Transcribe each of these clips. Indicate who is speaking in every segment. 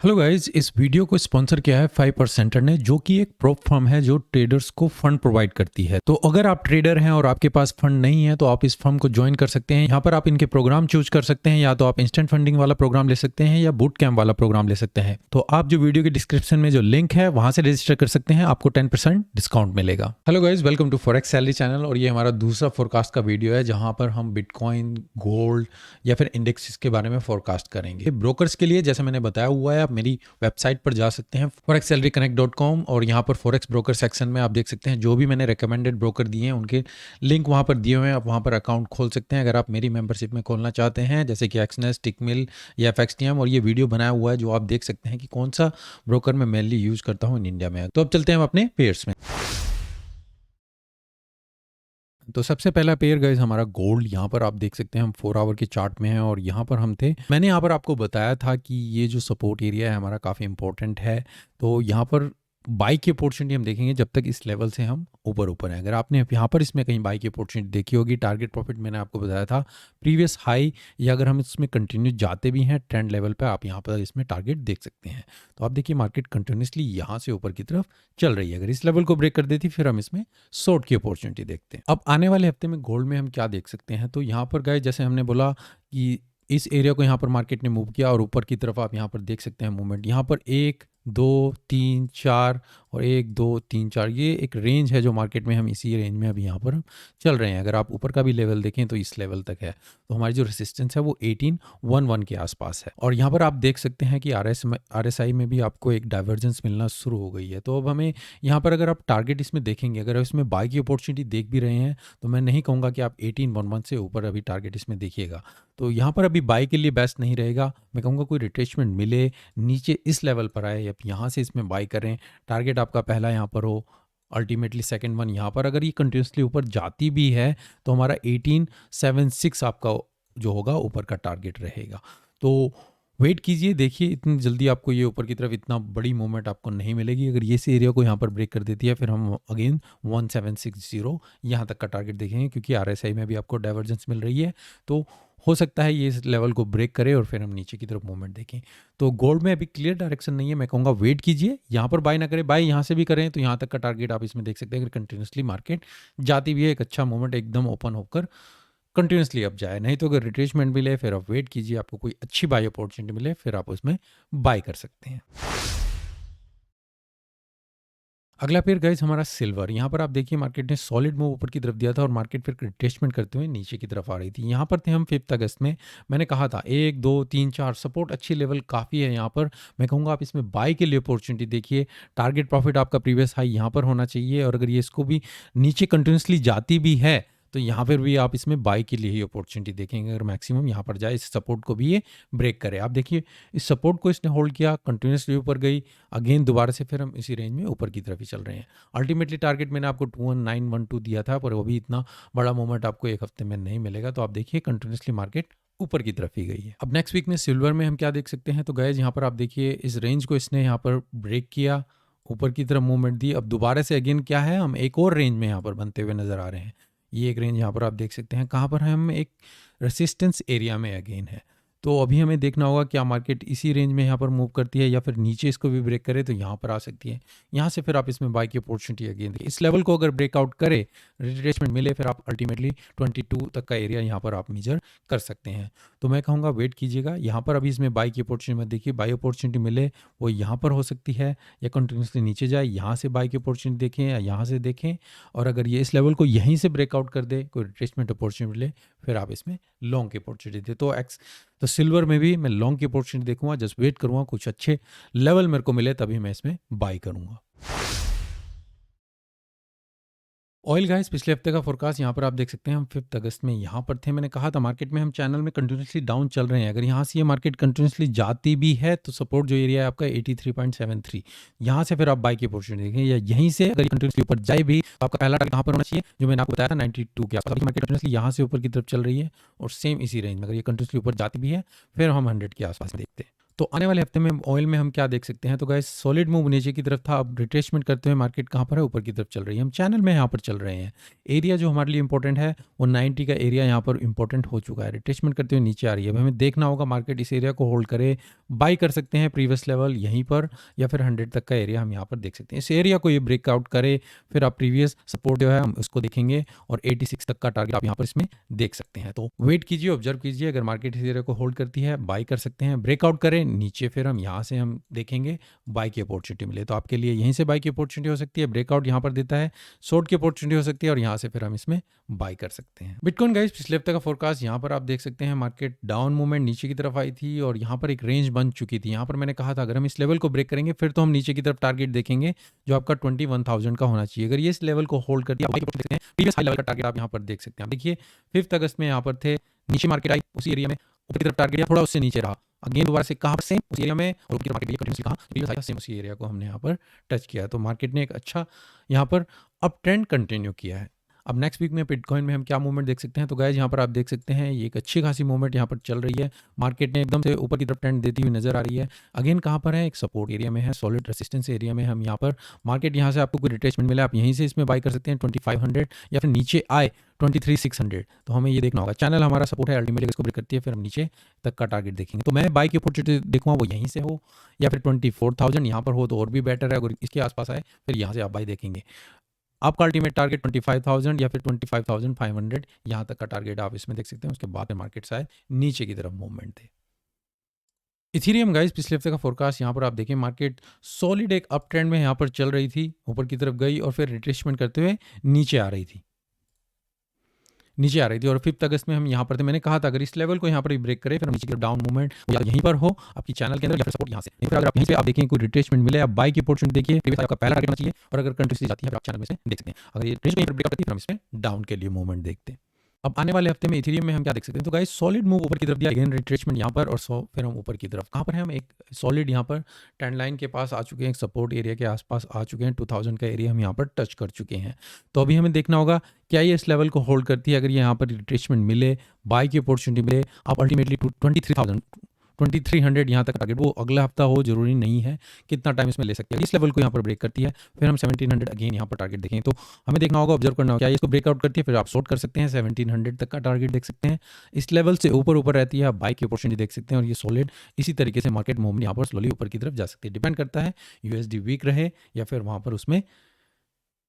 Speaker 1: Hello guys, इस video को sponsor किया है 5% ने, जो कि एक प्रोप फर्म है जो ट्रेडर्स को फंड प्रोवाइड करती है। तो अगर आप ट्रेडर हैं और आपके पास फंड नहीं है तो आप इस फर्म को ज्वाइन कर सकते हैं। यहाँ पर आप इनके प्रोग्राम चूज कर सकते हैं, या तो आप इंस्टेंट फंडिंग वाला प्रोग्राम ले सकते हैं या बूट कैम्प वाला प्रोग्राम ले सकते हैं। तो आप जो वीडियो के डिस्क्रिप्शन में जो लिंक है वहां से रजिस्टर कर सकते हैं, आपको 10% डिस्काउंट मिलेगा। Hello guys, welcome to forex salary channel. और ये हमारा दूसरा फोरकास्ट का वीडियो है जहां पर हम बिटकॉइन, गोल्ड या फिर इंडेक्सेस के बारे में फोरकास्ट करेंगे। ब्रोकर्स के लिए जैसे मैंने बताया हुआ है, आप मेरी वेबसाइट पर जा सकते हैं forexsalaryconnect.com, और यहाँ पर फॉरेक्स ब्रोकर सेक्शन में आप देख सकते हैं जो भी मैंने रिकमेंडेड ब्रोकर दिए हैं उनके लिंक वहाँ पर दिए हुए हैं। आप वहाँ पर अकाउंट खोल सकते हैं अगर आप मेरी मेंबरशिप में खोलना चाहते हैं, जैसे कि एक्सनेस, टिकमिल या FXTM। और ये वीडियो बनाया हुआ है जो आप देख सकते हैं कि कौन सा ब्रोकर मैं मेनली यूज करता हूँ इन इंडिया में। तो अब चलते हैं हम अपने पेयर्स में। तो सबसे पहला पेयर गाइस हमारा गोल्ड। यहाँ पर आप देख सकते हैं हम 4 आवर के चार्ट में हैं और यहाँ पर हम थे। मैंने यहाँ पर आपको बताया था कि ये जो सपोर्ट एरिया है हमारा काफ़ी इंपॉर्टेंट है। तो यहाँ पर बाई की अपॉर्चुनिटी हम देखेंगे जब तक इस लेवल से हम ऊपर हैं। अगर आपने यहाँ पर इसमें कहीं बाई की अपॉर्चुनिटी देखी होगी, टारगेट प्रॉफिट मैंने आपको बताया था प्रीवियस हाई, या अगर हम इसमें कंटिन्यू जाते भी हैं ट्रेंड लेवल पर, आप यहाँ पर इसमें टारगेट देख सकते हैं। तो आप देखिए मार्केट कंटिन्यूसली यहाँ से ऊपर की तरफ चल रही है। अगर इस लेवल को ब्रेक कर देती फिर हम इसमें शॉर्ट की अपॉर्चुनिटी देखते हैं। अब आने वाले हफ्ते में गोल्ड में हम क्या देख सकते हैं, तो यहाँ पर गए जैसे हमने बोला कि इस एरिया को यहाँ पर मार्केट ने मूव किया और ऊपर की तरफ आप यहाँ पर देख सकते हैं मूवमेंट। यहाँ पर 1 2 3 4 और 1 2 3 4 ये एक रेंज है जो मार्केट में हम इसी रेंज में अभी यहाँ पर चल रहे हैं। अगर आप ऊपर का भी लेवल देखें तो इस लेवल तक है। तो हमारी जो रेसिस्टेंस है वो 1811 के आसपास है। और यहाँ पर आप देख सकते हैं कि RSI में भी आपको एक डाइवर्जेंस मिलना शुरू हो गई है। तो अब हमें यहाँ पर अगर आप टारगेट इसमें देखेंगे, अगर इसमें बाई की अपॉर्चुनिटी देख भी रहे हैं तो मैं नहीं कहूँगा कि आप 1811 से ऊपर अभी टारगेट इसमें देखिएगा। तो यहाँ पर अभी बाई के लिए बेस्ट नहीं रहेगा। मैं कहूँगा कोई रिट्रेसमेंट मिले, नीचे इस लेवल पर आए, अब यहाँ से इसमें बाई करें। टारगेट आपका पहला यहाँ पर हो, अल्टीमेटली सेकंड वन यहाँ पर। अगर ये कंटिन्यूसली ऊपर जाती भी है तो हमारा 1876 आपका जो होगा ऊपर का टारगेट रहेगा। तो वेट कीजिए, देखिए इतनी जल्दी आपको ये ऊपर की तरफ इतना बड़ी मूवमेंट आपको नहीं मिलेगी। अगर ये एरिया को यहाँ पर ब्रेक कर देती है फिर हम अगेन 1760 यहाँ तक का टारगेट देखेंगे, क्योंकि RSI में भी आपको डाइवर्जेंस मिल रही है। तो हो सकता है ये इस लेवल को ब्रेक करे और फिर हम नीचे की तरफ मूवमेंट देखें। तो गोल्ड में अभी क्लियर डायरेक्शन नहीं है, मैं कहूँगा वेट कीजिए। यहाँ पर बाय ना करें, बाय यहाँ से भी करें तो यहाँ तक का टारगेट आप इसमें देख सकते हैं। अगर कंटिन्यूसली मार्केट जाती भी है, एक अच्छा मूवमेंट एकदम ओपन होकर कंटिन्यूसली अप जाए। नहीं तो अगर रिट्रेसमेंट मिले फिर आप वेट कीजिए, आपको कोई अच्छी बाय अपॉर्चुनिटी मिले फिर आप उसमें बाय कर सकते हैं। अगला पेयर गाइस हमारा सिल्वर। यहाँ पर आप देखिए मार्केट ने सॉलिड मूव ऊपर की तरफ दिया था और मार्केट फिर रिट्रेसमेंट करते हुए नीचे की तरफ आ रही थी। यहाँ पर थे हम 5 अगस्त में। मैंने कहा था 1 2 3 4 सपोर्ट अच्छी लेवल काफ़ी है यहाँ पर। मैं कहूँगा आप इसमें बाय के लिए अपॉर्चुनिटी देखिए। टारगेट प्रॉफिट आपका प्रीवियस हाई यहाँ पर होना चाहिए, और अगर ये इसको भी नीचे कंटिन्यूसली जाती भी है तो यहाँ पर भी आप इसमें बाय के लिए ही अपॉर्चुनिटी देखेंगे। अगर मैक्सिमम यहाँ पर जाए, इस सपोर्ट को भी ये ब्रेक करे। आप देखिए इस सपोर्ट को इसने होल्ड किया, कंटिन्यूसली ऊपर गई, अगेन दोबारा से फिर हम इसी रेंज में ऊपर की तरफ ही चल रहे हैं। अल्टीमेटली टारगेट मैंने आपको 21912 दिया था, पर वो भी इतना बड़ा मूवमेंट आपको एक हफ्ते में नहीं मिलेगा। तो आप देखिए कंटिन्यूसली मार्केट ऊपर की तरफ ही गई है। अब नेक्स्ट वीक में सिल्वर में हम क्या देख सकते हैं, तो गाइस यहाँ पर आप देखिए इस रेंज को इसने यहाँ पर ब्रेक किया, ऊपर की तरफ मूवमेंट दी। अब दोबारा से अगेन क्या है, हम एक और रेंज में यहाँ पर बनते हुए नजर आ रहे हैं। ये एक रेंज यहाँ पर आप देख सकते हैं कहाँ पर है, हम एक रेसिस्टेंस एरिया में अगेन है। तो अभी हमें देखना होगा क्या मार्केट इसी रेंज में यहाँ पर मूव करती है या फिर नीचे इसको भी ब्रेक करे तो यहाँ पर आ सकती है। यहाँ से फिर आप इसमें बाय की अपॉर्चुनिटी अगेन देखिए। इस लेवल को अगर ब्रेकआउट करे, रिट्रेसमेंट मिले, फिर आप अल्टीमेटली 22 तक का एरिया यहाँ पर आप मेजर कर सकते हैं। तो मैं कहूँगा वेट कीजिएगा। यहाँ पर अभी इसमें बाय की अपॉर्चुनिटी मत देखिए। बाय अपॉर्चुनिटी मिले वो यहाँ पर हो सकती है, या कंटिन्यूसली नीचे जाए, यहाँ से बाय की अपॉर्चुनिटी देखें या यहाँ से देखें। और अगर ये इस लेवल को यहीं से ब्रेकआउट कर दे, कोई रिट्रेसमेंट अपॉर्चुनिटी मिले, फिर आप इसमें लॉन्ग की अपॉर्चुनिटी दे। तो सिल्वर में भी मैं लॉन्ग की अपॉर्चुनिटी देखूंगा, जस्ट वेट करूंगा कुछ अच्छे लेवल मेरे को मिले तभी मैं इसमें बाय करूंगा। ऑयल गाइस पिछले हफ्ते का फोरकास्ट यहाँ पर आप देख सकते हैं। हम 5 अगस्त में यहाँ पर थे। मैंने कहा था मार्केट में हम चैनल में कंटिन्यूसली डाउन चल रहे हैं। अगर यहाँ से ये मार्केट कंटिन्यूसली जाती भी है तो सपोर्ट जो एरिया है आपका 83.73, यहाँ से फिर आप बाय की अपॉर्चुनिटी देखें, या यहीं से अगर कंटिन्यूसली ऊपर जाए भी तो आपका पहला टारगेट कहाँ पर होना चाहिए, जो मैंने आपको बताया था 92 के आसपास। मार्केट कंटिन्यूसली यहाँ से ऊपर की तरफ चल रही है और सेम इसी रेंज में अगर ये कंटिन्यूसली ऊपर जाती भी है फिर हम 100 के आसपास देखते हैं। तो आने वाले हफ्ते में ऑयल में हम क्या देख सकते हैं, तो गाइस सॉलिड मूव नीचे की तरफ था, अब रिट्रेसमेंट करते हुए मार्केट कहाँ पर है, ऊपर की तरफ चल रही है। हम चैनल में यहाँ पर चल रहे हैं। एरिया जो हमारे लिए इंपॉर्टेंट है वो 90 का एरिया यहाँ पर इंपॉर्टेंट हो चुका है, रिट्रेसमेंट करते हुए नीचे आ रही है। अब हमें देखना होगा मार्केट इस एरिया को होल्ड करे, बाई कर सकते हैं प्रीवियस लेवल यहीं पर, या फिर 100 तक का एरिया हम यहाँ पर देख सकते हैं। इस एरिया को ये ब्रेकआउट करे फिर आप प्रीवियस सपोर्ट जो है हम उसको देखेंगे, और 86 तक का टारगेट आप यहाँ पर इसमें देख सकते हैं। तो वेट कीजिए, ऑब्जर्व कीजिए, अगर मार्केट इस एरिया को होल्ड करती है बाई कर सकते हैं, ब्रेकआउट करें नीचे फिर हम यहाँ से हम देखेंगे बाई की अपॉर्चुनिटी मिले तो आपके लिए यहीं से बाई की अपॉर्चुनिटी हो सकती है। ब्रेकआउट यहाँ पर देता है, शॉर्ट की अपॉर्चुनिटी हो सकती है, और यहाँ से फिर हम इसमें बाई कर सकते हैं। बिटकॉइन गाइस पिछले हफ्ते का फोरकास्ट यहाँ पर आप देख सकते हैं, मार्केट डाउन मूवमेंट नीचे की तरफ आई थी और यहाँ पर एक रेंज बन चुकी थी। यहाँ पर मैंने कहा था अगर हम इस लेवल को ब्रेक करेंगे फिर तो हम नीचे की तरफ टारगेट देखेंगे जो आपका 21,000 का होना चाहिए। अगर ये इस लेवल को होल्ड करती है, प्रीवियस हाई लेवल का टारगेट आप यहाँ पर देख सकते हैं। देखिए 5 अगस्त में यहाँ पर थे, नीचे मार्केट आई, उसी एरिया में ऊपर की तरफ टारगेट थोड़ा उससे नीचे रहा, अगेन दोबारा से कहाँ पर सेम उस एरिया में, और ऊपर मार्केट ये कंटिन्यूअसली कहाँ प्रीवियस हाई सेम उसी एरिया को हमने यहाँ पर टच किया। तो मार्केट ने एक अच्छा यहाँ पर अप ट्रेंड कंटिन्यू किया है। अब नेक्स्ट वीक में बिटकॉइन में हम क्या मूवमेंट देख सकते हैं, तो गाइस यहाँ पर आप देख सकते हैं ये एक अच्छी खासी मूवमेंट यहाँ पर चल रही है। मार्केट ने एकदम से ऊपर की तरफ ट्रेंड देती हुई नजर आ रही है। अगेन कहाँ पर है, एक सपोर्ट एरिया में है, सॉलिड रेजिस्टेंस एरिया में हम यहाँ पर मार्केट यहाँ से आपको कोई रिट्रेसमेंट मिला आप यहीं से इसमें बाई कर सकते हैं 2500, या फिर नीचे आए 23,600। तो हमें ये देखना होगा, चैनल हमारा सपोर्ट है, अल्टीमेटली इसको ब्रेक करती है फिर हम नीचे तक का टारगेट देखेंगे। तो मैं बाई की अपॉर्चुनिटी देखूँगा वो यहीं से हो, या फिर 24,000 यहाँ पर हो तो और भी बेटर है। अगर इसके आसपास आए फिर यहाँ से आप बाई देखेंगे। आपका अल्टीमेट टारगेट 25,000 या फिर 25,500 यहाँ तक का टारगेट आप इसमें देख सकते हैं। उसके बाद में मार्केट से नीचे की तरफ मूवमेंट थे। इथेरियम गाइस पिछले हफ्ते का फोरकास्ट यहाँ पर आप देखें, मार्केट सॉलिड एक अप ट्रेंड में यहाँ पर चल रही थी, ऊपर की तरफ गई और फिर रिट्रेसमेंट करते हुए नीचे आ रही थी, और 5 अगस्त में हम यहाँ पर थे। मैंने कहा था अगर इस लेवल को यहाँ पर ब्रेक करे फिर हम नीचे की तरफ डाउन मूवमेंट या यहीं पर हो आपकी चैनल के अंदर, या फिर सपोर्ट यहाँ से, फिर अगर आप यहीं पे आप देखें कोई रिट्रेसमेंट मिले, आप बाई की अपॉर्चुनिटी देखिए, प्रीवियस आपका पहला टारगेट होना चाहिए, और अगर कंटिन्यूअसली जाती है फिर आप चैनल में से देख सकते हैं। अगर ये रेंज में ब्रेक करती है फिर हम इसमें डाउन के लिए मूवमेंट देखते हैं। अब आने वाले हफ्ते में इथेरियम में हम क्या देख सकते हैं, तो गाइस सॉलिड मूव ऊपर की तरफ दिया, अगेन रिट्रेसमेंट यहाँ पर, और फिर हम ऊपर की तरफ कहाँ पर है, हम एक सॉलिड यहाँ पर ट्रेंड लाइन के पास आ चुके हैं, एक सपोर्ट एरिया के आसपास आ चुके हैं, 2000 का एरिया हम यहाँ पर टच कर चुके हैं। तो अभी हमें देखना होगा क्या ये इस लेवल को होल्ड करती है। अगर ये यहाँ पर रिट्रेसमेंट मिले, बाई की अपॉर्चुनिटी मिले, आप अल्टीमेटली 2300 यहाँ तक टारगेट, वो अगला हफ्ता हो जरूरी नहीं है, कितना टाइम इसमें ले सकते हैं। इस लेवल को यहाँ पर ब्रेक करती है फिर हम 1700 अगेन यहाँ पर टारगेट देखें। तो हमें देखना होगा, ऑब्जर्व करना होगा क्या ये इसको ब्रेकआउट करती है फिर आप शॉर्ट कर सकते हैं, 1700 तक का टारगेट देख सकते हैं। इस लेवल से ऊपर रहती है आप बाई की अपॉर्चुनिटी देख सकते हैं, और ये सॉलिड इसी तरीके से मार्केट मूवमेंट यहाँ पर स्लोली ऊपर की तरफ जा सकती है। डिपेंड करता है यूएसडी वीक रहे या फिर वहाँ पर उसमें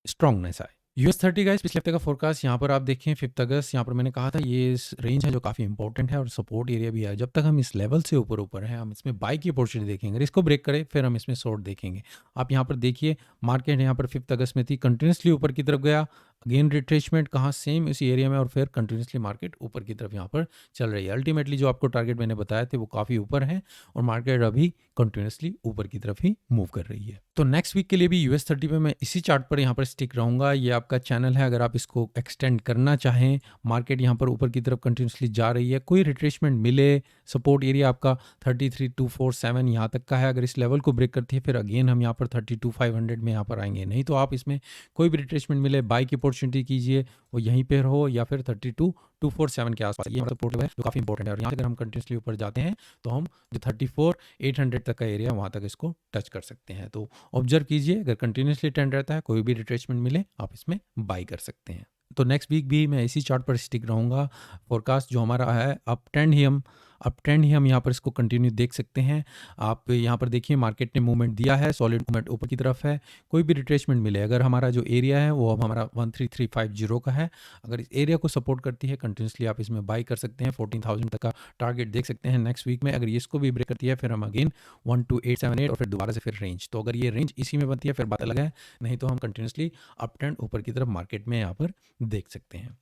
Speaker 1: स्ट्रांगनेस आए। US30 गाइस पिछले हफ्ते का फोरकास्ट यहाँ पर आप देखें 5 अगस्त, यहाँ पर मैंने कहा था ये इस रेंज है जो काफ़ी इंपॉर्टेंट है और सपोर्ट एरिया भी है। जब तक हम इस लेवल से ऊपर हैं हम इसमें बाई की अपॉर्चुनिटी देखेंगे, अगर इसको ब्रेक करें फिर हम इसमें शॉर्ट देखेंगे। आप यहाँ पर देखिए मार्केट यहाँ पर 5 अगस्त में थी, कंटिन्यूसली ऊपर की तरफ गया, अगेन रिट्रेसमेंट कहाँ सेम इसी एरिया में, और फिर कंटिन्यूसली मार्केट ऊपर की तरफ यहाँ पर चल रही है। अल्टीमेटली जो आपको टारगेट मैंने बताया थे वो काफ़ी ऊपर है, और मार्केट अभी कंटिन्यूसली ऊपर की तरफ ही मूव कर रही है। तो नेक्स्ट वीक के लिए भी US30 पे मैं इसी चार्ट पर यहाँ पर स्टिक रहूँगा। ये आपका चैनल है, अगर आप इसको एक्सटेंड करना चाहें, मार्केट यहाँ पर ऊपर की तरफ कंटिन्यूसली जा रही है, कोई रिट्रेसमेंट मिले, सपोर्ट एरिया आपका 33,247 यहाँ तक का है, अगर इस लेवल को ब्रेक करती है फिर अगेन हम यहाँ पर 32,500 में यहाँ पर आएंगे। नहीं तो आप इसमें कोई भी रिट्रेसमेंट मिले बाई की अपॉर्चुनिटी कीजिए, वो यहीं पर हो या फिर 32,247 के आसपास, ये हमारा सपोर्ट है जो काफ़ी इंपॉर्टेंट है। और यहाँ से अगर हम कंटिन्यूसली ऊपर जाते हैं तो हम जो 34,800 तक का एरिया वहाँ तक इसको टच कर सकते हैं। तो ऑब्जर्व कीजिए, अगर कंटिन्यूसली ट्रेंड रहता है कोई भी रिट्रेसमेंट मिले आप इसमें बाई कर सकते हैं। तो नेक्स्ट वीक भी मैं इसी चार्ट पर स्टिक रहूँगा। फोरकास्ट जो हमारा है अप ट्रेंड ही हम यहाँ पर इसको कंटिन्यू देख सकते हैं। आप यहाँ पर देखिए मार्केट ने मूवमेंट दिया है, सॉलिड मूवमेंट ऊपर की तरफ है, कोई भी रिट्रेसमेंट मिले, अगर हमारा जो एरिया है वो अब हमारा 13,350 का है, अगर इस एरिया को सपोर्ट करती है कंटिन्यूसली आप इसमें बाई कर सकते हैं। 14,000 तक का टारगेट देख सकते हैं नेक्स्ट वीक में। अगर ये इसको भी ब्रेक करती है फिर हम अगेन 12,878 और फिर दोबारा से फिर रेंज। तो अगर ये रेंज इसी में बनती है फिर बात अलग है, नहीं तो हम कंटिन्यूसली अप ट्रेंड ऊपर की तरफ मार्केट में यहाँ पर देख सकते हैं।